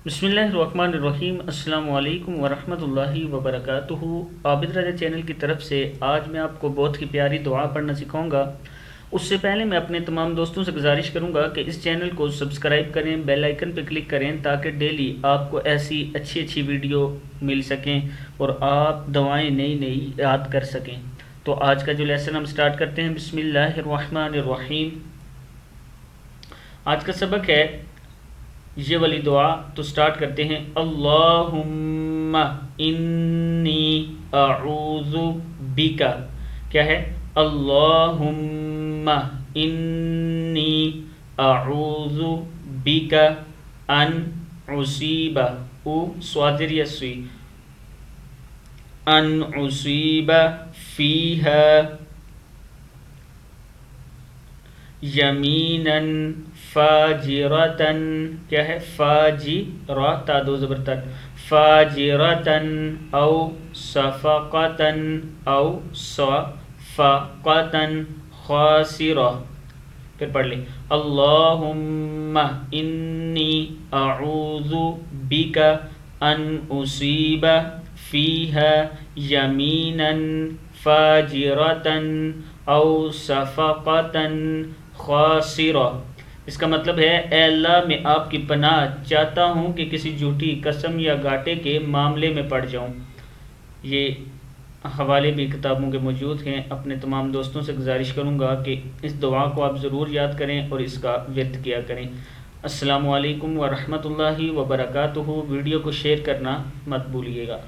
बिस्मिल्लाहिर्रहमानिर्रहीम। अस्सलाम वालेकुम वरहमतुल्लाहि वबरकातुहू। आबिद राजा चैनल की तरफ से आज मैं आपको बहुत ही प्यारी दुआ पढ़ना सिखाऊंगा। उससे पहले मैं अपने तमाम दोस्तों से गुजारिश करूंगा कि इस चैनल को सब्सक्राइब करें, बेल आइकन पर क्लिक करें ताकि डेली आपको ऐसी अच्छी अच्छी वीडियो मिल सकें और आप दुआएं नई नई याद कर सकें। तो आज का जो लेसन हम स्टार्ट करते हैं। बिस्मिल्लाहिर्रहमानिर्रहीम। आज का सबक है ये वाली दुआ। तो स्टार्ट करते हैं। अल्लाहुम्मा इन्नी अऊज़ु बिका। क्या है? अल्लाहुम्मा इन्नी अऊज़ु बिका अन उसीबा उ स्वादिर यसवी अन उसीबा फीहा यमीनन फाजिरतन। क्या है? फाजिरा ता दो ज़बर तन। फाजिरतन औ सफ़क़तन औ सफ़क़तन खासिरा। फिर पढ़ ले। अल्लाहुम्मा इन्नी अऊज़ु बिका अन उसीबा फीहा यमीनन फाजिरतन औ सफ़क़तन खासिरा। इसका मतलब है, ऐ अल्लाह मैं आपकी पनाह चाहता हूँ कि किसी झूठी कसम या घाटे के मामले में पड़ जाऊँ। ये हवाले भी किताबों के मौजूद हैं। अपने तमाम दोस्तों से गुजारिश करूँगा कि इस दुआ को आप ज़रूर याद करें और इसका विर्द किया करें। अस्सलामु अलैकुम वरहमतुल्लाहि वबरकातुहू। वीडियो को शेयर करना मत भूलिएगा।